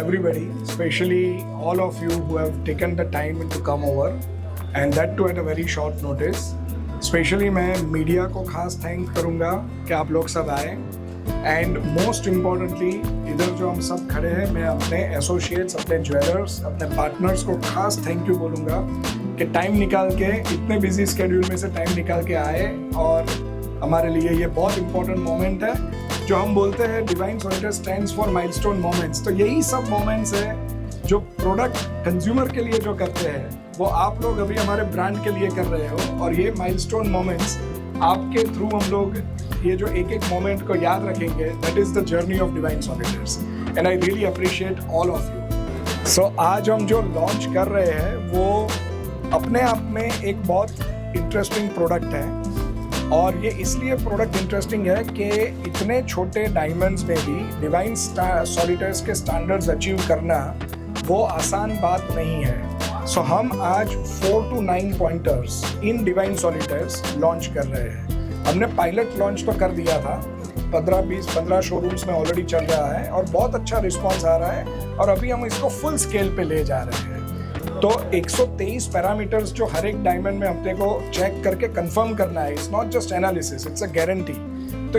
everybody, especially all of you who have taken the time to come over, and that too at a very short notice. Especially मैं media को खास thank करूँगा कि आप लोग सब आए, एंड मोस्ट इम्पॉर्टेंटली इधर जो हम सब खड़े हैं, मैं अपने एसोसिएट्स, अपने ज्वेलर्स, अपने पार्टनर्स को खास थैंक यू बोलूँगा कि टाइम निकाल के, इतने बिजी स्केड्यूल में से टाइम निकाल के आए, और हमारे लिए ये बहुत इंपॉर्टेंट मोमेंट है। जो हम बोलते हैं divine solitaire stands for milestone moments, तो यही सब मोमेंट्स है जो प्रोडक्ट कंज्यूमर के लिए जो करते हैं वो आप लोग अभी हमारे ब्रांड के लिए कर रहे हो, और ये माइलस्टोन मोमेंट्स आपके थ्रू हम लोग ये जो एक एक मोमेंट को याद रखेंगे, that is the journey of Divine Solitaires, and I really appreciate all of you. So आज हम जो लॉन्च कर रहे हैं वो अपने आप में एक बहुत इंटरेस्टिंग प्रोडक्ट है, और ये इसलिए प्रोडक्ट इंटरेस्टिंग है कि इतने छोटे डायमंड्स में भी डिवाइन सॉलिटेयर्स के स्टैंडर्ड्स अचीव करना वो आसान बात नहीं है। सो हम आज 4 to 9 pointers in Divine Solitaires launch कर रहे हैं। हमने पायलट लॉन्च तो कर दिया था, 15 शोरूम्स में ऑलरेडी चल रहा है और बहुत अच्छा रिस्पॉन्स आ रहा है, और अभी हम इसको फुल स्केल पे ले जा रहे हैं। तो 123 पैरामीटर्स जो हर एक डायमंड में अपने को चेक करके कंफर्म करना है, it's not just analysis, it's a guarantee. तो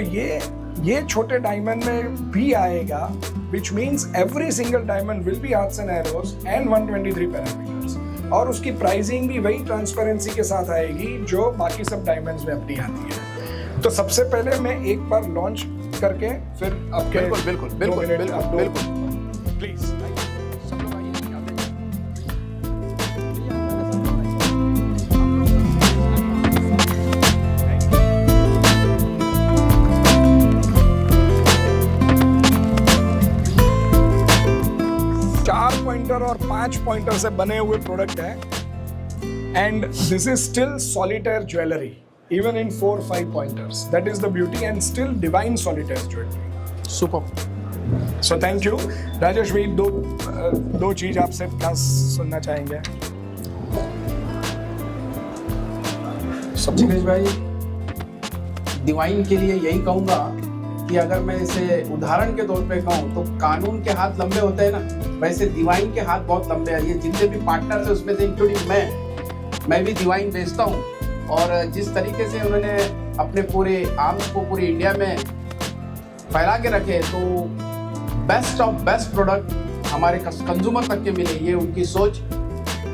ये छोटे डायमंड में भी आएगा, which means every single diamond will be arts and arrows and 123 parameters, और उसकी प्राइसिंग भी वही ट्रांसपेरेंसी के साथ आएगी जो बाकी सब डायमंड्स में अपनी आती है। तो सबसे पहले मैं एक बार लॉन्च करके फिर आपके बिल्कुल प्लीज 4 पॉइंटर और 5 पॉइंटर से बने हुए प्रोडक्ट है, and this is still solitaire jewellery even in 4-5 pointers, that is the beauty, and still divine solitaire jewellery. Super. So thank you Rajesh भाई, दो चीज आपसे खास सुनना चाहेंगे। जिनेश भाई, डिवाइन के लिए यही कहूंगा कि अगर मैं इसे उदाहरण के तौर पे कहूँ तो कानून के हाथ लंबे होते हैं ना, वैसे डिवाइन के हाथ बहुत लंबे हैं। ये जितने भी पार्टनर्स हैं उसमें से इंक्लूडिंग मैं भी डिवाइन बेचता हूँ, और जिस तरीके से उन्होंने अपने पूरे आर्म्स को पूरे इंडिया में फैला के रखे, तो बेस्ट ऑफ बेस्ट प्रोडक्ट हमारे कंज्यूमर तक के मिले, ये उनकी सोच।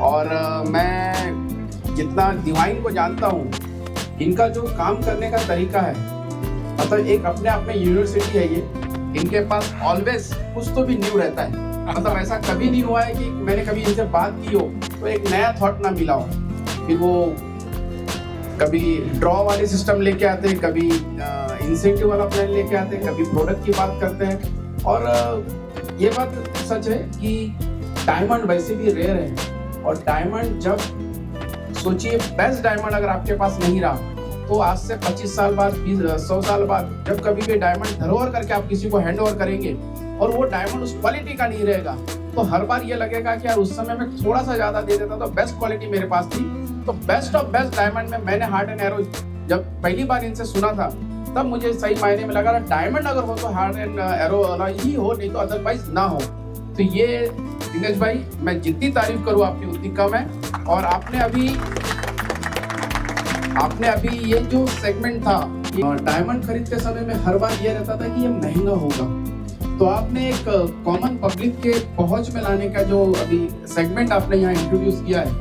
और मैं जितना डिवाइन को जानता हूँ, इनका जो काम करने का तरीका है, मतलब एक अपने आप में यूनिवर्सिटी है ये। इनके पास ऑलवेज कुछ तो भी न्यू रहता है, मतलब ऐसा कभी नहीं हुआ है कि मैंने कभी इनसे बात की हो तो एक नया थॉट ना मिला हो। फिर वो कभी ड्रॉ वाले सिस्टम लेके आते हैं, कभी इंसेंटिव वाला प्लान लेके आते हैं, कभी प्रोडक्ट की बात करते हैं। और ये बात सच है कि डायमंड वैसे भी रेयर है, और डायमंड जब सोचिए बेस्ट डायमंड अगर आपके पास नहीं रहा तो आज से 25 साल बाद, 100 साल बाद जब कभी भी डायमंड धरोहर करके आप किसी को हैंड ओवर करेंगे और वो डायमंड उस क्वालिटी का नहीं रहेगा, तो हर बार ये लगेगा कि यार उस समय मैं थोड़ा सा ज्यादा दे देता तो बेस्ट क्वालिटी मेरे पास थी। तो बेस्ट ऑफ बेस्ट डायमंड में मैंने हार्ट एंड एरो जब पहली बार इनसे सुना था, तब मुझे सही मायने में लगा डायमंड अगर हो तो हार्ट एंड एरो वाला ही हो, नहीं तो अदरवाइज ना हो। तो ये दिनेश भाई, मैं जितनी तारीफ करूँ आपकी उतनी कम है। और आपने अभी ये जो सेगमेंट था, डायमंड खरीदते समय में हर बार ये रहता था कि ये महंगा होगा, तो आपने एक कॉमन पब्लिक के पहुंच में लाने का जो अभी सेगमेंट आपने यहाँ इंट्रोड्यूस किया है,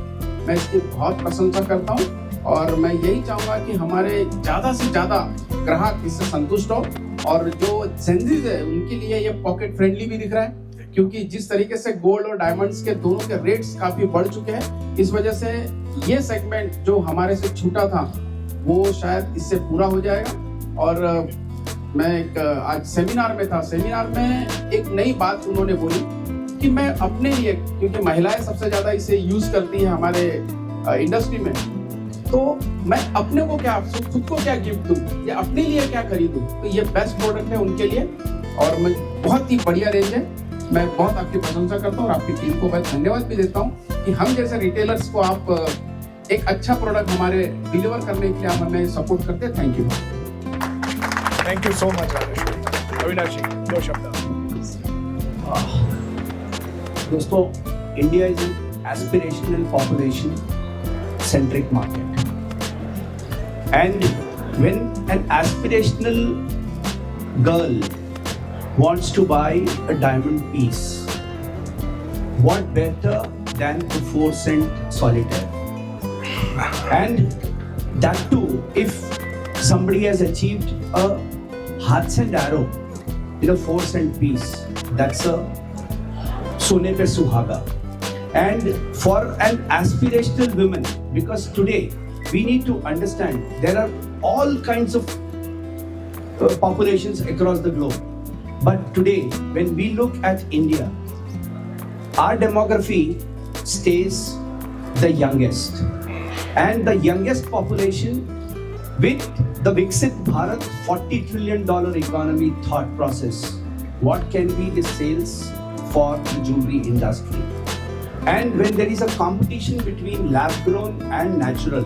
मैं इसकी बहुत प्रशंसा करता हूँ। और मैं यही चाहूँगा कि हमारे ज़्यादा से ज़्यादा ग्राहक इससे संतुष्ट हो, और जो सेंसिज है उनके लिए ये पॉकेट फ्रेंडली भी दिख रहा है, क्योंकि जिस तरीके से गोल्ड और डायमंड्स के दोनों के रेट्स काफ़ी बढ़ चुके हैं, इस वजह से ये सेगमेंट जो हमारे से छूटा था वो शायद इससे पूरा हो जाएगा। और मैं एक आज सेमिनार में था, सेमिनार में एक नई बात उन्होंने बोली कि मैं अपने लिए, क्योंकि महिलाएं सबसे ज़्यादा इसे यूज़ करती हैं हमारे इंडस्ट्री में, तो मैं अपने को क्या, खुद को क्या गिफ्ट दूँ या अपने लिए क्या खरीदूँ, तो ये बेस्ट प्रोडक्ट है उनके लिए। और मैं बहुत ही बढ़िया रेंज है, मैं बहुत आपकी प्रशंसा करता हूँ और आपकी टीम को मैं धन्यवाद भी देता हूँ कि हम जैसे रिटेलर्स को आप एक अच्छा प्रोडक्ट हमारे डिलीवर करने के लिए आप हमें सपोर्ट करते हैं। Thank you so much Rajesh. Avinash ji, 2 शब्द। दोस्तों, India is an aspirational population centric market, and when an aspirational girl wants to buy a diamond piece, what better than the 4-cent solitaire? And that too, if somebody has achieved a hearts and arrow in a 4-cent piece, that's a sone pe suhaga. And for an aspirational woman, because today we need to understand there are all kinds of populations across the globe, but today when we look at India, our demography stays the youngest, and the youngest population with the Viksit Bharat $40 trillion economy thought process, what can be the sales for the jewelry industry? And when there is a competition between lab grown and natural,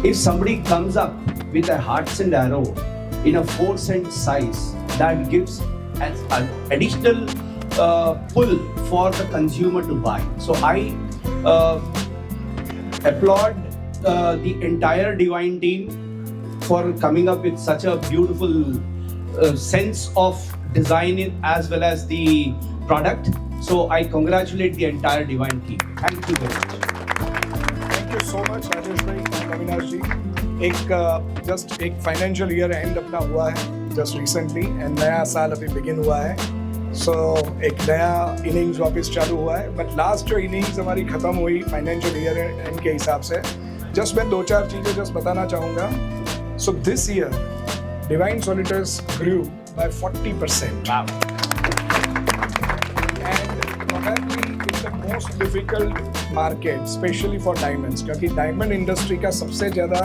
if somebody comes up with a hearts and arrow in a 4-cent size, that gives an additional pull for the consumer to buy. So I applaud the entire Divine team for coming up with such a beautiful sense of design as well as the product. So I congratulate the entire Divine team. Thank you very much. Thank you so much Rajesh भाई, अविनाश जी। Just एक financial year and अपना हुआ है just recently, and नया साल अभी begin हुआ है। सो एक नया इनिंग्स वापस चालू हुआ है, बट लास्ट जो इनिंग्स हमारी ख़त्म हुई फाइनेंशियल ईयर एंड के हिसाब से, जस्ट मैं 2-4 चीज़ें जस्ट बताना चाहूँगा। So this year Divine Solitaires grew by 40%। Most difficult market specially for diamonds, क्योंकि डायमंड इंडस्ट्री का सबसे ज़्यादा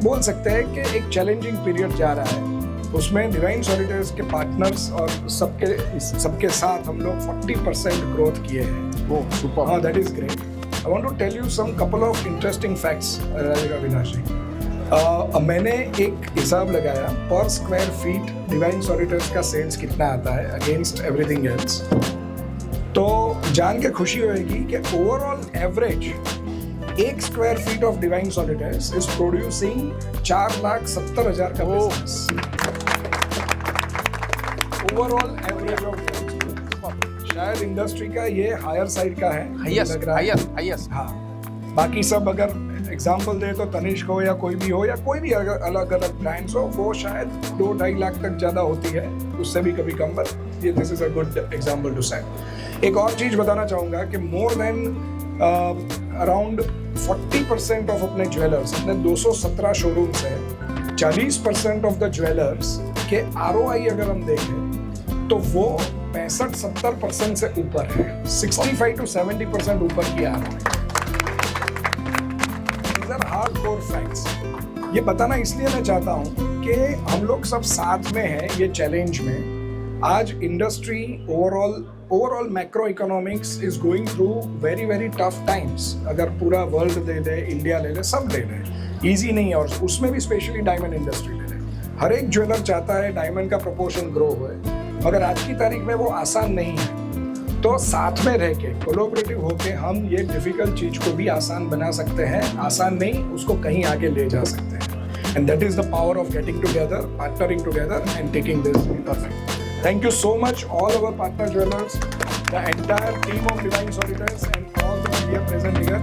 बोल सकते हैं कि एक चैलेंजिंग पीरियड जा रहा है। उसमें डिवाइन सॉलिटर्स के पार्टनर्स और सबके साथ हम लोग 40% ग्रोथ किए हैं। ओह सुपर, हाँ, that is great. I want to tell you some couple of interesting facts Avinash ji. मैंने एक हिसाब लगाया पर स्क्वायर फीट डिवाइन सॉलिटर्स का सेल्स कितना आता है अगेंस्ट एवरीथिंग एल्स, तो जान के खुशी होगी कि overall average 1 square feet of Divine Solitaires is producing 4,70,000 का बिजनेस। ओवरऑल एवरेज ऑफ शायद इंडस्ट्री का ये हायर साइड का है, हाईएस्ट। हाँ, बाकी सब अगर एग्जांपल दे तो तनिष्क हो या कोई भी हो या कोई भी अगर अलग अलग ब्रांड्स हो, वो शायद 2-2.5 लाख तक ज़्यादा होती है, उससे भी कभी कम, बट ये this is a good example to set. एक और चीज़ बताना चाहूँगा कि मोर देन अराउंड 40% ऑफ अपने ज्वेलर्स, अपने 217 शोरूम्स हैं, 40% ऑफ द ज्वेलर्स के ROI अगर हम देखें तो वो 65-70% से ऊपर है, 65 to 70% ऊपर की ROI। हार्डकोर फैक्ट्स ये बताना इसलिए मैं चाहता हूँ कि हम लोग सब साथ में हैं ये चैलेंज में। आज industry overall macro economics is going through very tough times. अगर पूरा वर्ल्ड ले ले, इंडिया ले ले, सब ले ले, ईजी नहीं है, और उसमें भी स्पेशली डायमंड इंडस्ट्री ले ले। हर एक ज्वेलर चाहता है डायमंड का प्रोपोर्शन ग्रो होए, मगर आज की तारीख में वो आसान नहीं है। तो साथ में रह के कोलैबोरेटिव होके हम ये डिफिकल्ट चीज को भी आसान बना सकते हैं, आसान नहीं, उसको कहीं आगे ले जा सकते हैं। And that is the power of getting together, partnering together and taking this perfect. Thank you so much all our partner jewellers, the entire team of Divine Solitaires and all the media present here.